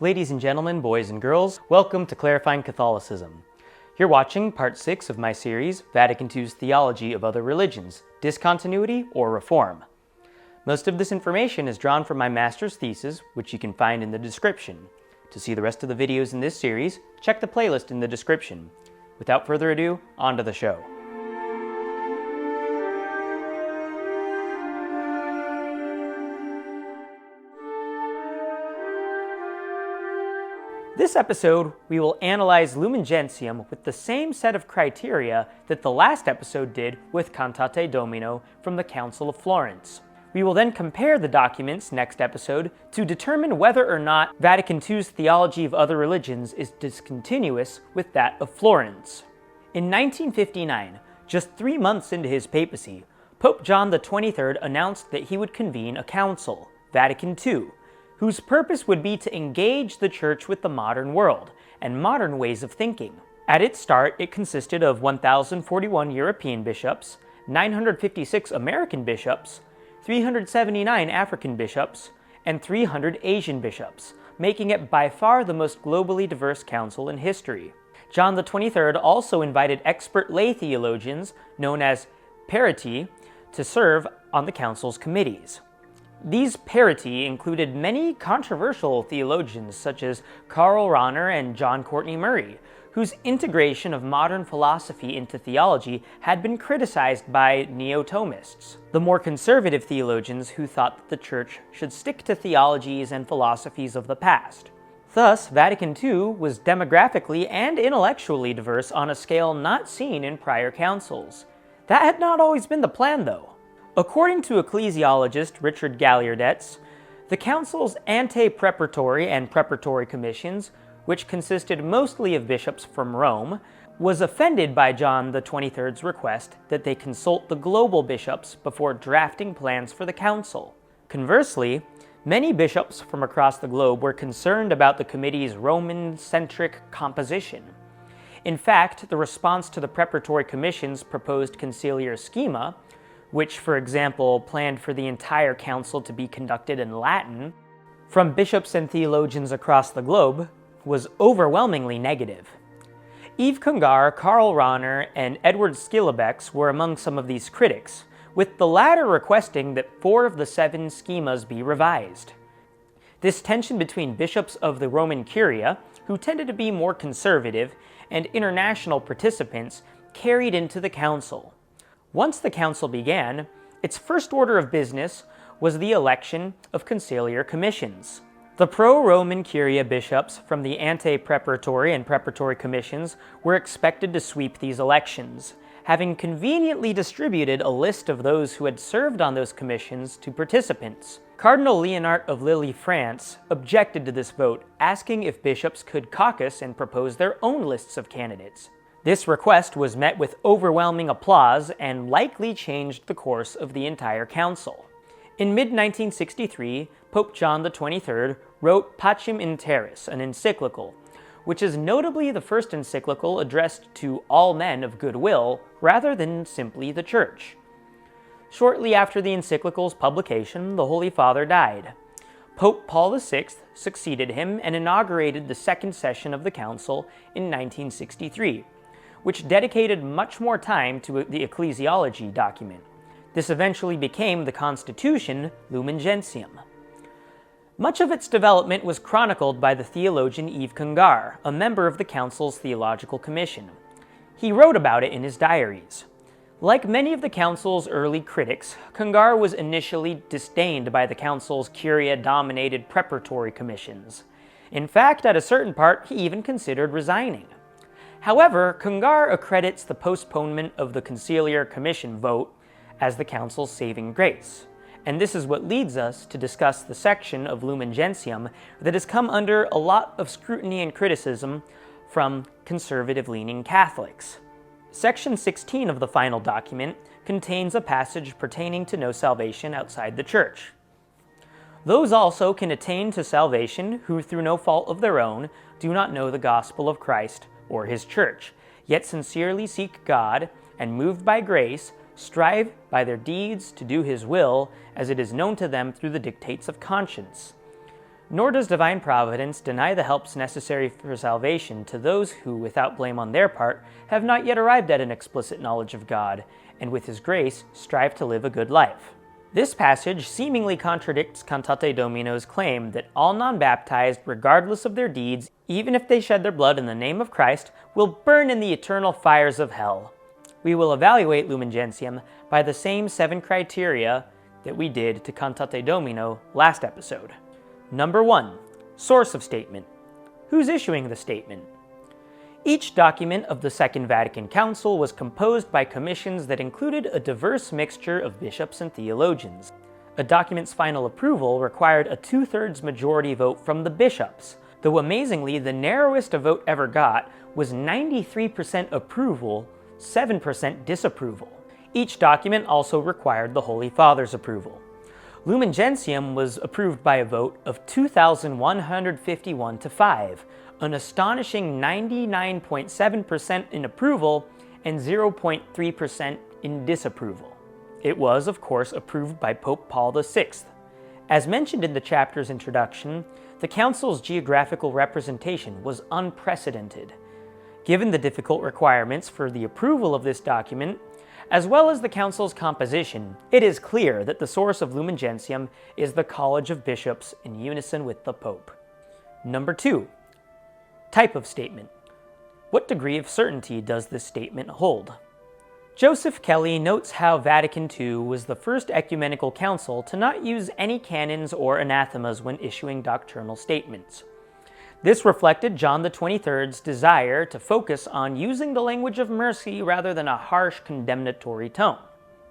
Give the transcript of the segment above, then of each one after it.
Ladies and gentlemen, boys and girls, welcome to Clarifying Catholicism. You're watching part 6 of my series, Vatican II's Theology of Other Religions, Discontinuity or Reform. Most of this information is drawn from my master's thesis, which you can find in the description. To see the rest of the videos in this series, check the playlist in the description. Without further ado, on to the show. This episode, we will analyze Lumen Gentium with the same set of criteria that the last episode did with Cantate Domino from the Council of Florence. We will then compare the documents next episode to determine whether or not Vatican II's Theology of Other Religions is discontinuous with that of Florence. In 1959, just 3 months into his papacy, Pope John XXIII announced that he would convene a council, Vatican II, whose purpose would be to engage the Church with the modern world and modern ways of thinking. At its start, it consisted of 1,041 European bishops, 956 American bishops, 379 African bishops, and 300 Asian bishops, making it by far the most globally diverse council in history. John XXIII also invited expert lay theologians, known as periti, to serve on the council's committees. These periti included many controversial theologians such as Karl Rahner and John Courtney Murray, whose integration of modern philosophy into theology had been criticized by neo-Thomists, the more conservative theologians who thought that the Church should stick to theologies and philosophies of the past. Thus, Vatican II was demographically and intellectually diverse on a scale not seen in prior councils. That had not always been the plan, though. According to ecclesiologist Richard Galliardetz, the Council's ante-preparatory and preparatory commissions, which consisted mostly of bishops from Rome, was offended by John XXIII's request that they consult the global bishops before drafting plans for the Council. Conversely, many bishops from across the globe were concerned about the committee's Roman-centric composition. In fact, the response to the preparatory commission's proposed conciliar schema, which, for example, planned for the entire council to be conducted in Latin, from bishops and theologians across the globe, was overwhelmingly negative. Yves Congar, Karl Rahner, and Edward Schillebeeckx were among some of these critics, with the latter requesting that 4 of the 7 schemas be revised. This tension between bishops of the Roman Curia, who tended to be more conservative, and international participants carried into the council. Once the council began, its first order of business was the election of conciliar commissions. The pro-Roman Curia bishops from the ante-preparatory and preparatory commissions were expected to sweep these elections, having conveniently distributed a list of those who had served on those commissions to participants. Cardinal Leonard of Lille, France, objected to this vote, asking if bishops could caucus and propose their own lists of candidates. This request was met with overwhelming applause and likely changed the course of the entire council. In mid-1963, Pope John XXIII wrote Pacem in Terris, an encyclical, which is notably the first encyclical addressed to all men of goodwill rather than simply the Church. Shortly after the encyclical's publication, the Holy Father died. Pope Paul VI succeeded him and inaugurated the second session of the council in 1963. Which dedicated much more time to the ecclesiology document. This eventually became the Constitution, Lumen Gentium. Much of its development was chronicled by the theologian Yves Congar, a member of the Council's Theological Commission. He wrote about it in his diaries. Like many of the Council's early critics, Congar was initially disdained by the Council's Curia-dominated preparatory commissions. In fact, at a certain part, he even considered resigning. However, Congar accredits the postponement of the conciliar commission vote as the Council's saving grace. And this is what leads us to discuss the section of Lumen Gentium that has come under a lot of scrutiny and criticism from conservative-leaning Catholics. Section 16 of the final document contains a passage pertaining to no salvation outside the Church. Those also can attain to salvation who, through no fault of their own, do not know the gospel of Christ or his Church, yet sincerely seek God, and moved by grace, strive by their deeds to do his will, as it is known to them through the dictates of conscience. Nor does divine providence deny the helps necessary for salvation to those who, without blame on their part, have not yet arrived at an explicit knowledge of God, and with His grace strive to live a good life. This passage seemingly contradicts Cantate Domino's claim that all non-baptized, regardless of their deeds, even if they shed their blood in the name of Christ, will burn in the eternal fires of hell. We will evaluate Lumen Gentium by the same 7 criteria that we did to Cantate Domino last episode. Number 1. Source of statement. Who's issuing the statement? Each document of the Second Vatican Council was composed by commissions that included a diverse mixture of bishops and theologians. A document's final approval required a 2/3 majority vote from the bishops, though amazingly the narrowest a vote ever got was 93% approval, 7% disapproval. Each document also required the Holy Father's approval. Lumen Gentium was approved by a vote of 2,151 to 5, an astonishing 99.7% in approval and 0.3% in disapproval. It was, of course, approved by Pope Paul VI. As mentioned in the chapter's introduction, the Council's geographical representation was unprecedented. Given the difficult requirements for the approval of this document, as well as the Council's composition, it is clear that the source of Lumen Gentium is the College of Bishops in unison with the Pope. Number 2. Type of statement. What degree of certainty does this statement hold? Joseph Kelly notes how Vatican II was the first ecumenical council to not use any canons or anathemas when issuing doctrinal statements. This reflected John XXIII's desire to focus on using the language of mercy rather than a harsh condemnatory tone.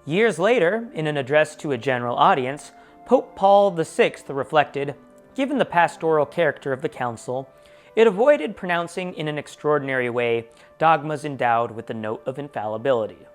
Years later, in an address to a general audience, Pope Paul VI reflected, given the pastoral character of the council, it avoided pronouncing in an extraordinary way dogmas endowed with the note of infallibility.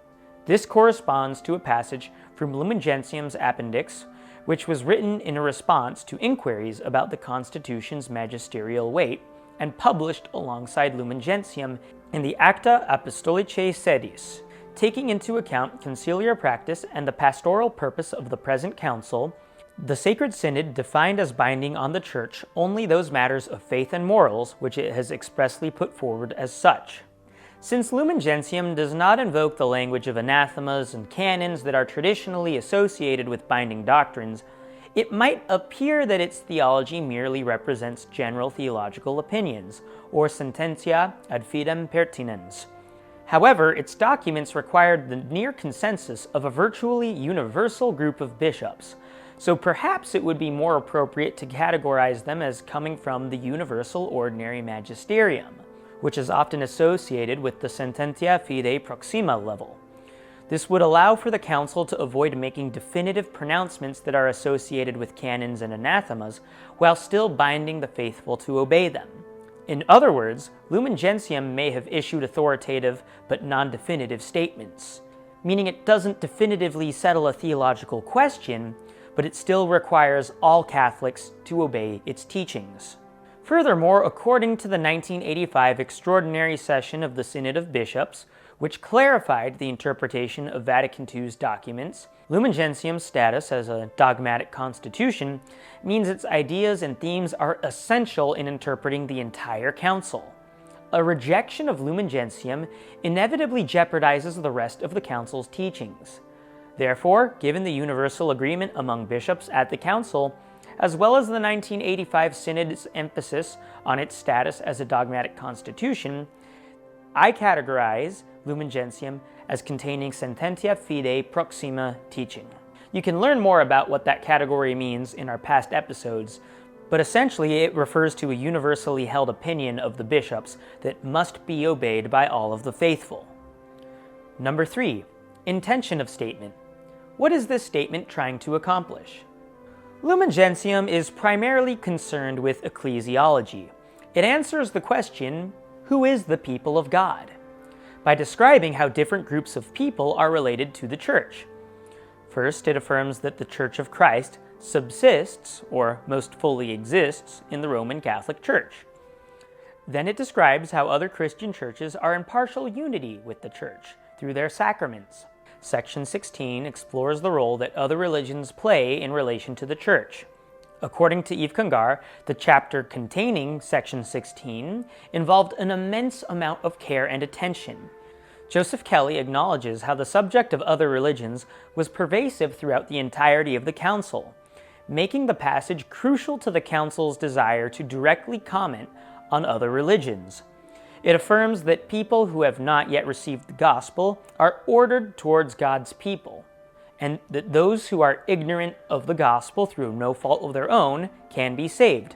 This corresponds to a passage from Lumen Gentium's appendix, which was written in a response to inquiries about the Constitution's magisterial weight and published alongside Lumen Gentium in the Acta Apostolicae Sedis. Taking into account conciliar practice and the pastoral purpose of the present council, the Sacred Synod defined as binding on the Church only those matters of faith and morals which it has expressly put forward as such. Since Lumen Gentium does not invoke the language of anathemas and canons that are traditionally associated with binding doctrines, it might appear that its theology merely represents general theological opinions, or sententia ad fidem pertinens. However, its documents required the near consensus of a virtually universal group of bishops, so perhaps it would be more appropriate to categorize them as coming from the universal ordinary magisterium, which is often associated with the sententia fidei proxima level. This would allow for the Council to avoid making definitive pronouncements that are associated with canons and anathemas, while still binding the faithful to obey them. In other words, Lumen Gentium may have issued authoritative but non-definitive statements, meaning it doesn't definitively settle a theological question, but it still requires all Catholics to obey its teachings. Furthermore, according to the 1985 Extraordinary Session of the Synod of Bishops, which clarified the interpretation of Vatican II's documents, Lumen Gentium's status as a dogmatic constitution means its ideas and themes are essential in interpreting the entire Council. A rejection of Lumen Gentium inevitably jeopardizes the rest of the Council's teachings. Therefore, given the universal agreement among bishops at the Council, as well as the 1985 Synod's emphasis on its status as a dogmatic constitution, I categorize Lumen Gentium as containing sententia fidei proxima teaching. You can learn more about what that category means in our past episodes, but essentially it refers to a universally held opinion of the bishops that must be obeyed by all of the faithful. Number 3. Intention of statement. What is this statement trying to accomplish? Lumen Gentium is primarily concerned with ecclesiology. It answers the question, who is the people of God? By describing how different groups of people are related to the Church. First, it affirms that the Church of Christ subsists, or most fully exists, in the Roman Catholic Church. Then it describes how other Christian churches are in partial unity with the Church through their sacraments. Section 16 explores the role that other religions play in relation to the Church. According to Yves Congar, the chapter containing section 16 involved an immense amount of care and attention. Joseph Kelly acknowledges how the subject of other religions was pervasive throughout the entirety of the council, making the passage crucial to the council's desire to directly comment on other religions. It affirms that people who have not yet received the gospel are ordered towards God's people, and that those who are ignorant of the gospel through no fault of their own can be saved.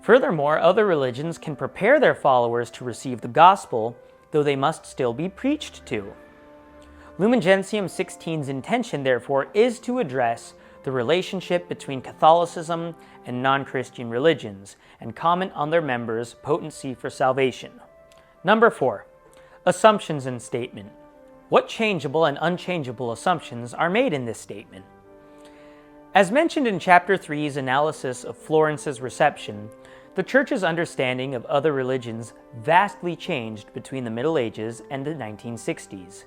Furthermore, other religions can prepare their followers to receive the gospel, though they must still be preached to. Lumen Gentium 16's intention, therefore, is to address the relationship between Catholicism and non-Christian religions, and comment on their members' potency for salvation. Number 4. Assumptions and statement. What changeable and unchangeable assumptions are made in this statement? As mentioned in Chapter 3's analysis of Florence's reception, the Church's understanding of other religions vastly changed between the Middle Ages and the 1960s.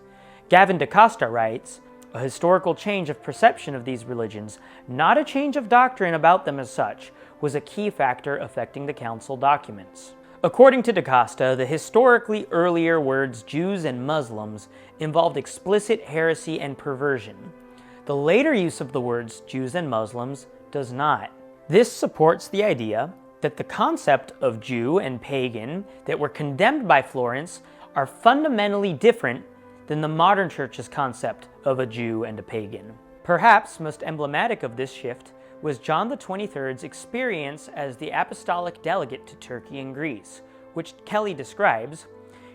Gavin DaCosta writes, "A historical change of perception of these religions, not a change of doctrine about them as such, was a key factor affecting the Council documents." According to DaCosta, the historically earlier words Jews and Muslims involved explicit heresy and perversion. The later use of the words Jews and Muslims does not. This supports the idea that the concept of Jew and pagan that were condemned by Florence are fundamentally different than the modern Church's concept of a Jew and a pagan. Perhaps most emblematic of this shift was John XXIII's experience as the apostolic delegate to Turkey and Greece, which Kelly describes.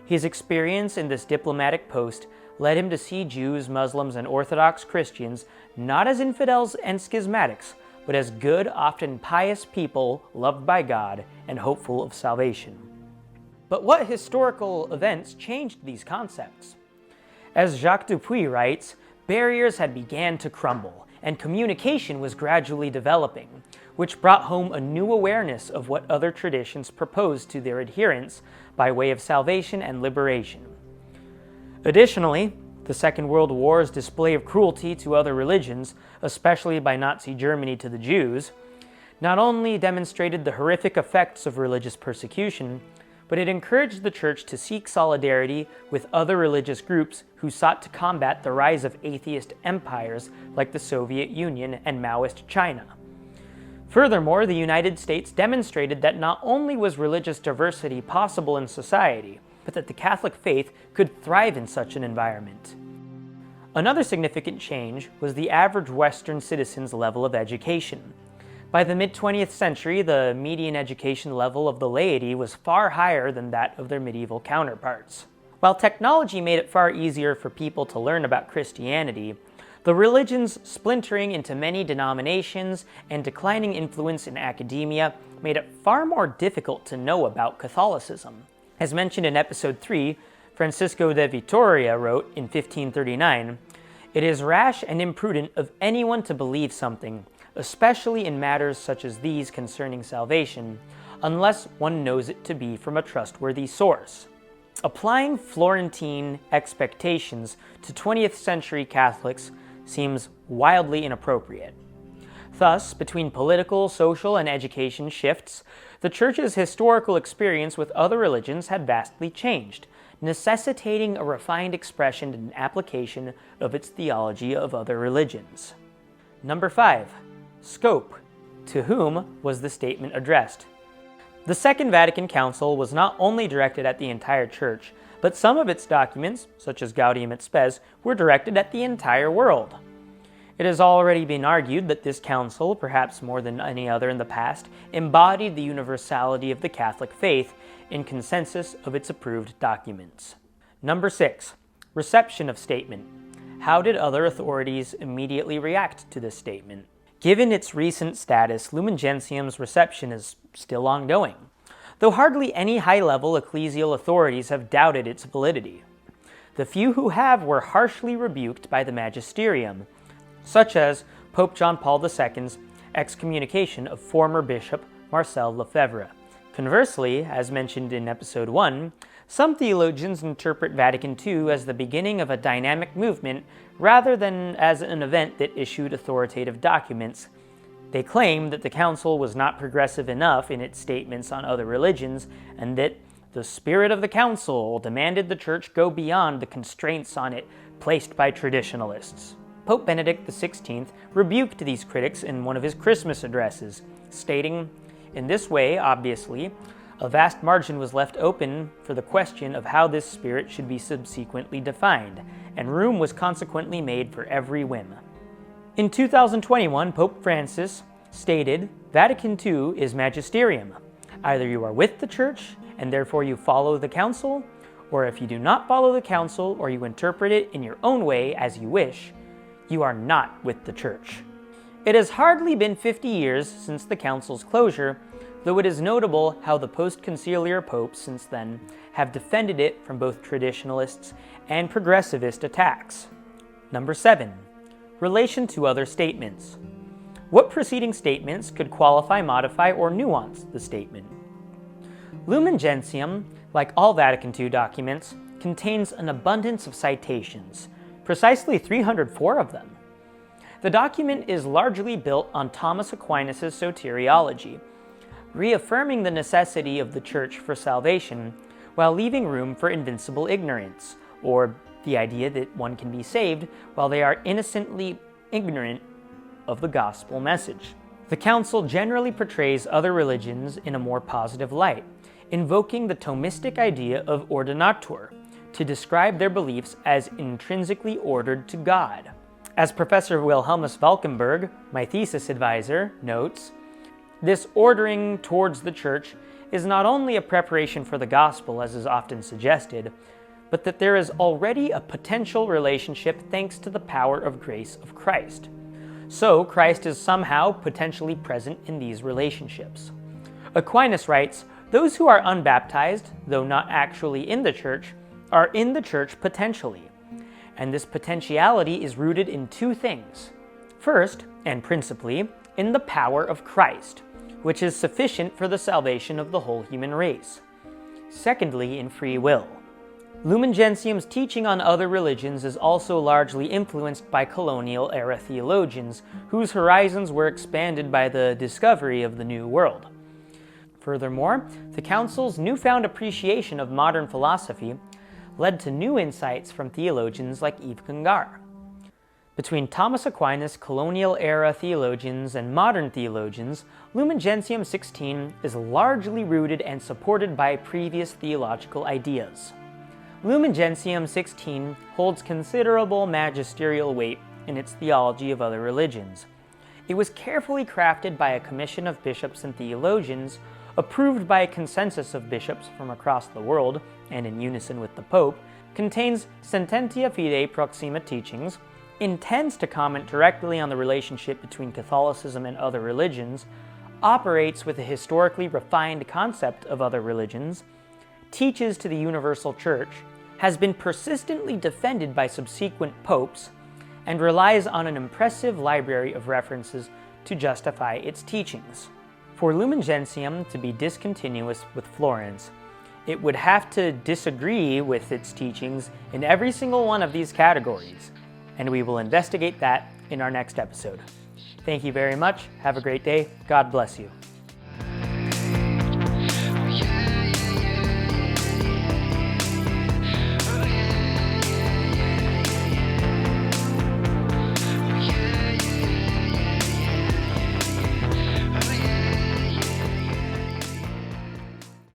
His experience in this diplomatic post led him to see Jews, Muslims, and Orthodox Christians not as infidels and schismatics, but as good, often pious people loved by God and hopeful of salvation. But what historical events changed these concepts? As Jacques Dupuy writes, barriers had began to crumble, and communication was gradually developing, which brought home a new awareness of what other traditions proposed to their adherents by way of salvation and liberation. Additionally, the Second World War's display of cruelty to other religions, especially by Nazi Germany to the Jews, not only demonstrated the horrific effects of religious persecution, but it encouraged the Church to seek solidarity with other religious groups who sought to combat the rise of atheist empires like the Soviet Union and Maoist China. Furthermore, the United States demonstrated that not only was religious diversity possible in society, but that the Catholic faith could thrive in such an environment. Another significant change was the average Western citizen's level of education. By the mid-20th century, the median education level of the laity was far higher than that of their medieval counterparts. While technology made it far easier for people to learn about Christianity, the religion's splintering into many denominations and declining influence in academia made it far more difficult to know about Catholicism. As mentioned in episode 3, Francisco de Vitoria wrote in 1539, "It is rash and imprudent of anyone to believe something, especially in matters such as these concerning salvation, unless one knows it to be from a trustworthy source." Applying Florentine expectations to 20th century Catholics seems wildly inappropriate. Thus, between political, social, and education shifts, the Church's historical experience with other religions had vastly changed, necessitating a refined expression and application of its theology of other religions. Number 5. Scope. To whom was the statement addressed? The Second Vatican Council was not only directed at the entire Church, but some of its documents, such as Gaudium et Spes, were directed at the entire world. It has already been argued that this council, perhaps more than any other in the past, embodied the universality of the Catholic faith in consensus of its approved documents. Number 6. Reception of statement. How did other authorities immediately react to this statement? Given its recent status, Lumen Gentium's reception is still ongoing, though hardly any high-level ecclesial authorities have doubted its validity. The few who have were harshly rebuked by the magisterium, such as Pope John Paul II's excommunication of former Bishop Marcel Lefebvre. Conversely, as mentioned in episode 1, some theologians interpret Vatican II as the beginning of a dynamic movement rather than as an event that issued authoritative documents, They claimed that the council was not progressive enough in its statements on other religions, and that the spirit of the council demanded the church go beyond the constraints on it placed by traditionalists. Pope Benedict XVI rebuked these critics in one of his Christmas addresses, stating, "In this way, obviously, a vast margin was left open for the question of how this spirit should be subsequently defined, and room was consequently made for every whim." In 2021, Pope Francis stated, "Vatican II is magisterium. Either you are with the Church, and therefore you follow the Council, or if you do not follow the Council, or you interpret it in your own way as you wish, you are not with the Church." It has hardly been 50 years since the Council's closure, though it is notable how the post-conciliar popes since then have defended it from both traditionalists and progressivist attacks. Number 7. Relation to other statements. What preceding statements could qualify, modify, or nuance the statement? Lumen Gentium, like all Vatican II documents, contains an abundance of citations, precisely 304 of them. The document is largely built on Thomas Aquinas' soteriology, reaffirming the necessity of the Church for salvation while leaving room for invincible ignorance, or the idea that one can be saved while they are innocently ignorant of the gospel message. The Council generally portrays other religions in a more positive light, invoking the Thomistic idea of ordinatur to describe their beliefs as intrinsically ordered to God. As Professor Wilhelmus Valkenburg, my thesis advisor, notes, this ordering towards the Church is not only a preparation for the gospel, as is often suggested, but that there is already a potential relationship thanks to the power of grace of Christ. So Christ is somehow potentially present in these relationships. Aquinas writes, "Those who are unbaptized, though not actually in the Church, are in the Church potentially. And this potentiality is rooted in two things. First, and principally, in the power of Christ, which is sufficient for the salvation of the whole human race. Secondly, in free will." Lumen Gentium's teaching on other religions is also largely influenced by colonial-era theologians, whose horizons were expanded by the discovery of the New World. Furthermore, the Council's newfound appreciation of modern philosophy led to new insights from theologians like Yves Congar. Between Thomas Aquinas' colonial-era theologians and modern theologians, Lumen Gentium 16 is largely rooted and supported by previous theological ideas. Lumen Gentium 16 holds considerable magisterial weight in its theology of other religions. It was carefully crafted by a commission of bishops and theologians, approved by a consensus of bishops from across the world, and in unison with the Pope, contains sententia fidei proxima teachings, intends to comment directly on the relationship between Catholicism and other religions, operates with a historically refined concept of other religions, teaches to the universal Church, has been persistently defended by subsequent popes, and relies on an impressive library of references to justify its teachings. For Lumen Gentium to be discontinuous with Florence, it would have to disagree with its teachings in every single one of these categories, and we will investigate that in our next episode. Thank you very much. Have a great day. God bless you.